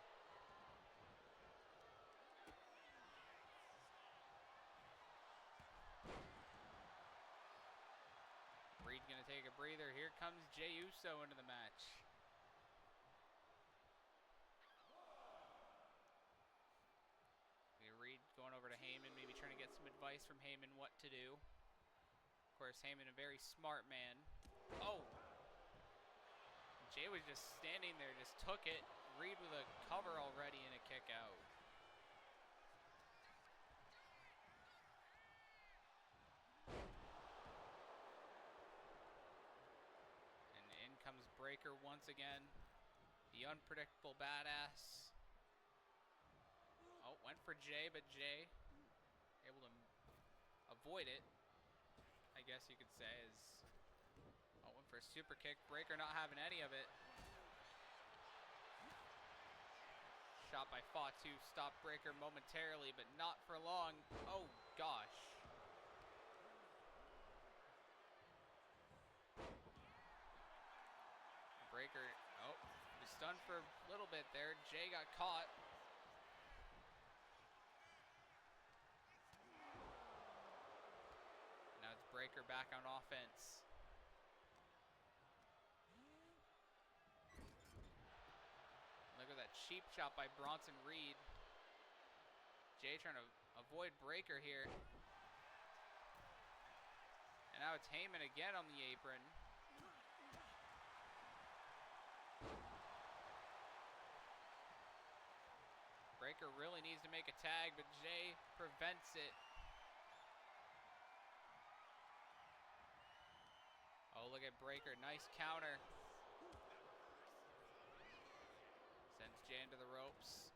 Reed gonna take a breather. Here comes Jey Uso into the match. advice from Heyman what to do. Of course, Heyman, a very smart man. Oh! Jay was just standing there, just took it. Reed with a cover already and a kick out. And in comes Breaker once again. The unpredictable badass. Oh, went for Jay, but Jay able to avoid it, I guess you could say. Went for a super kick. Breaker not having any of it. Shot by Fatu stopped Breaker momentarily, but not for long. Oh, gosh. Breaker, was stunned for a little bit there. Jay got caught. Now it's Breaker back on offense. Look at that cheap shot by Bronson Reed. Jay trying to avoid Breaker here. And now it's Heyman again on the apron. Breaker really needs to make a tag, but Jay prevents it. Oh, look at Breaker. Nice counter. Sends Jay into the ropes.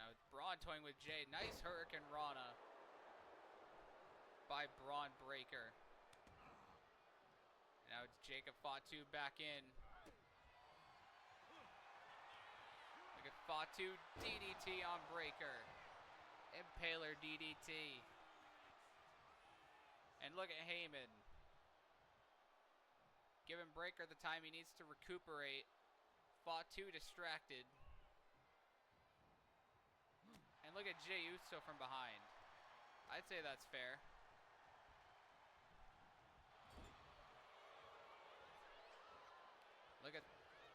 Now it's Braun toying with Jay. Nice Hurricane Rana by Braun Breaker. And now it's Jacob Fatu back in. Look at Fatu, DDT on Breaker. Impaler DDT. And look at Heyman. Giving Breaker the time he needs to recuperate. Fatu distracted. And look at Jey Uso from behind. I'd say that's fair. Look at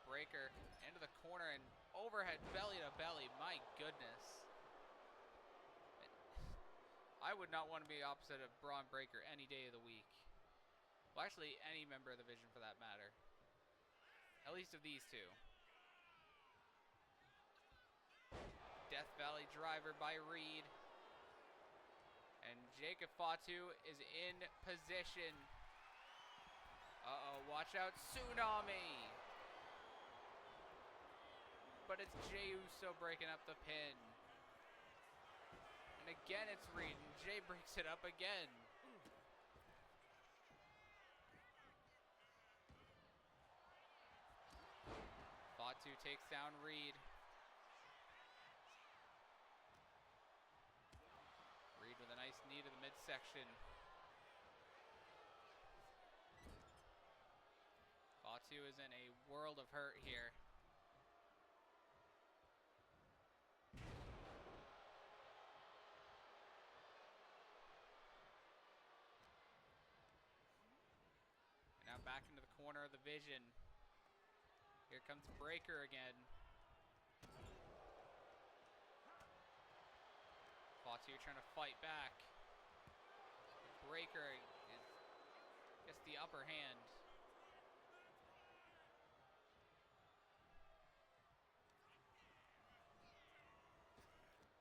Breaker into the corner and overhead belly to belly. My goodness. I would not want to be opposite of Braun Breaker any day of the week. Well, actually, any member of the Vision for that matter. At least of these two. Death Valley driver by Reed. And Jacob Fatu is in position. Uh-oh, watch out, Tsunami! But it's Jey Uso breaking up the pin. And again it's Reed, and Jay breaks it up again. Fatu takes down Reed. Reed with a nice knee to the midsection. Fatu is in a world of hurt here. And now back into the corner of the Vision. Here comes Breaker again. Fatu trying to fight back. Breaker gets the upper hand.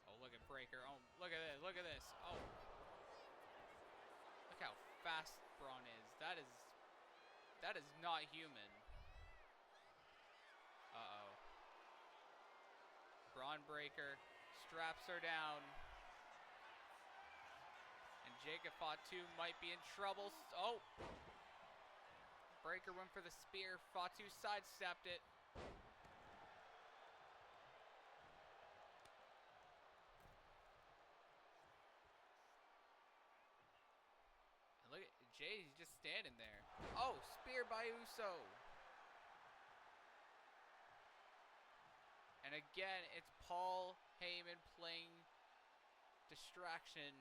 Oh, look at Breaker. Oh, look at this. Look at this. Oh. Look how fast Braun is. That is not human. Uh-oh. Braun Breaker straps her down. And Jacob Fatu might be in trouble. Oh! Breaker went for the spear. Fatu sidestepped it. And look at Jay, he's just standing there. Oh, spear by Uso. And again, it's Paul Heyman playing distraction,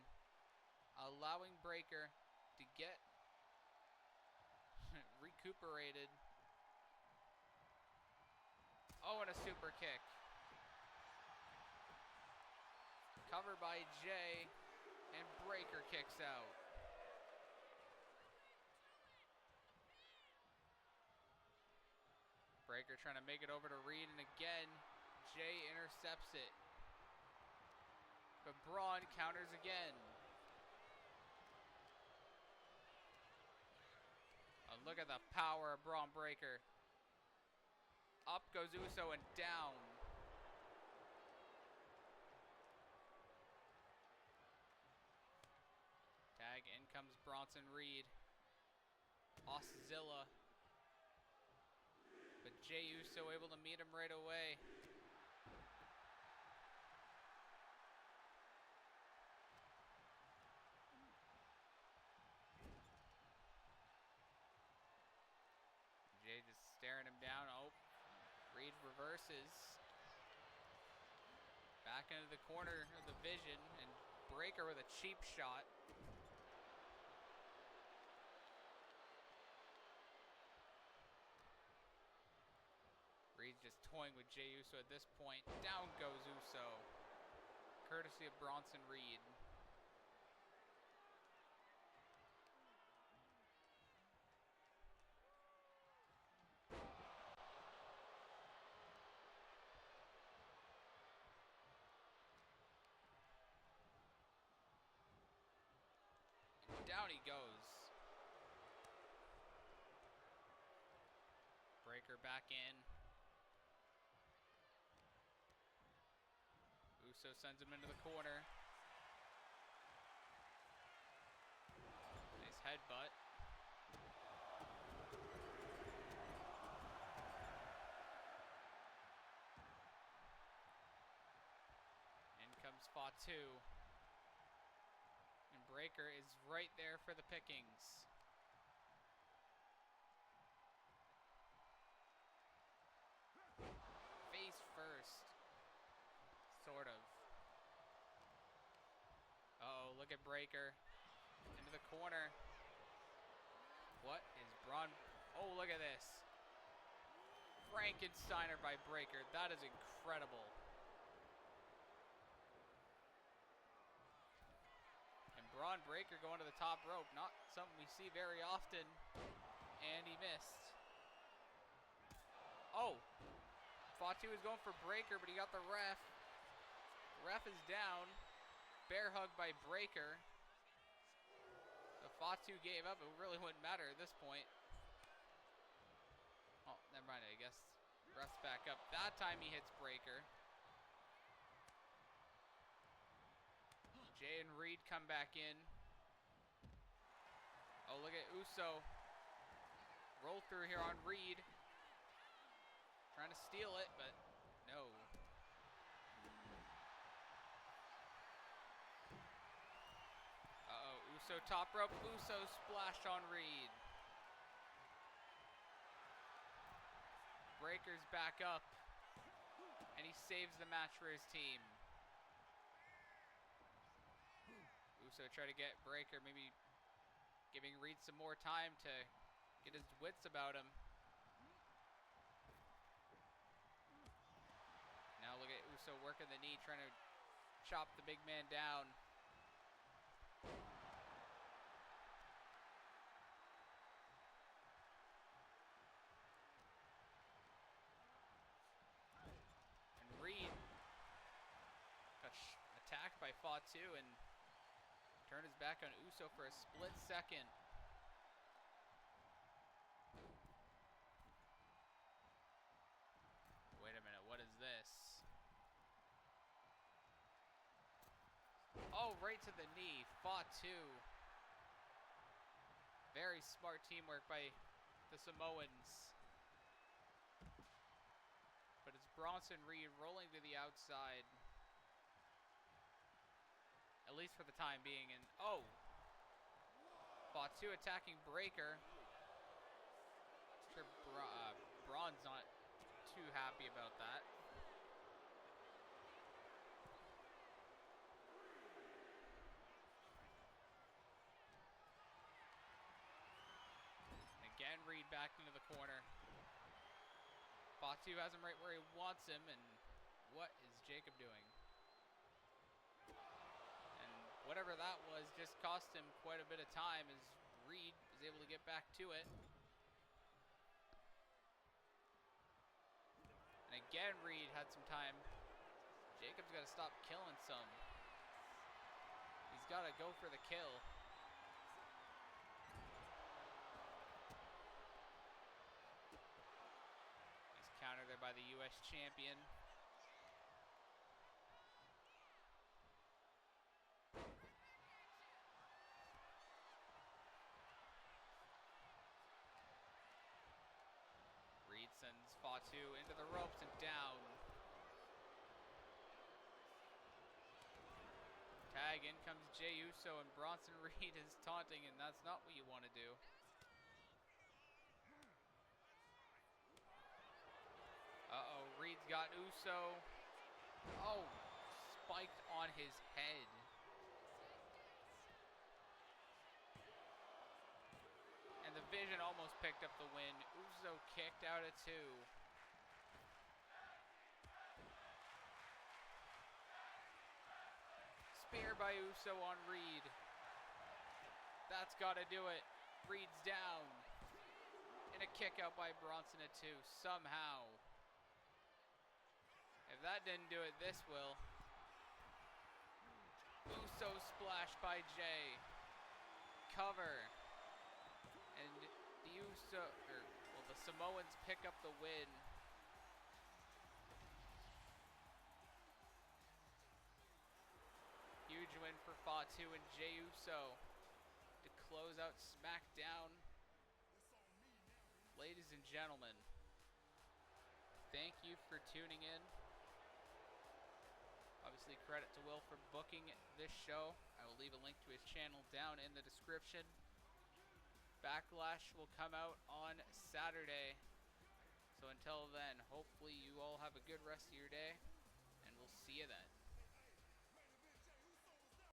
allowing Breaker to get recuperated. Oh, and a super kick. Cover by Jay, and Breaker kicks out. Breaker trying to make it over to Reed, and again, Jay intercepts it. But Braun counters again. Oh, look at the power of Braun Breaker. Up goes Uso and down. Tag, in comes Bronson Reed. Auszilla. But Jey Uso able to meet him right away. Jay just staring him down. Oh, Reed reverses. Back into the corner of the Vision, and Breaker with a cheap shot. Reed's just toying with Jey Uso at this point. Down goes Uso, courtesy of Bronson Reed. And down he goes. Breaker back in. Uso sends him into the corner. Nice headbutt. In comes Fatu. And Breaker is right there for the pickings. Face first. Sort of. Uh-oh, look at Breaker. Into the corner. What is Braun? Oh, look at this. Frankensteiner by Breaker. That is incredible. And Braun Breaker going to the top rope. Not something we see very often. And he missed. Oh. Fatu was going for Breaker, but he got the ref. Ref is down. Bear hug by Breaker. So Fatu gave up. It really wouldn't matter at this point. Oh, never mind. I guess ref's back up. That time he hits Breaker. Jay and Reed come back in. Oh, look at Uso. Roll through here on Reed. Trying to steal it, but no. Uso top rope. Uso splash on Reed. Breaker's back up. And he saves the match for his team. Uso try to get Breaker, maybe giving Reed some more time to get his wits about him. Now look at Uso working the knee, trying to chop the big man down. Reed got attacked by Fatu and turned his back on Uso for a split second. Wait a minute, what is this? Oh, right to the knee. Fatu. Very smart teamwork by the Samoans. But it's Bronson Reed rolling to the outside. At least for the time being. And oh! Fatu attacking Breaker. Sure, Braun's not too happy about that. And again, Reed back into the corner. Fatu has him right where he wants him, and what is Jacob doing? whatever that was just cost him quite a bit of time as Reed was able to get back to it. And again, Reed had some time. Jacob's got to stop killing some. He's got to go for the kill. Nice counter there by the U.S. champion. Reed sends Fatu into the ropes and down. Tag, in comes Jey Uso, and Bronson Reed is taunting, and that's not what you want to do. Uh-oh, Reed's got Uso. Oh, spiked on his head. And the Vision almost picked up the win. Uso kicked out at 2. Spear by Uso on Reed. That's got to do it. Reed's down. And a kick out by Bronson at 2. Somehow. If that didn't do it, this will. Uso splash by Jey. Cover. And the the Samoans pick up the win. Huge win for Fatu and Jey Uso to close out SmackDown. Ladies and gentlemen, thank you for tuning in. Obviously, credit to Will for booking this show. I will leave a link to his channel down in the description. Backlash will come out on Saturday. So until then, hopefully you all have a good rest of your day.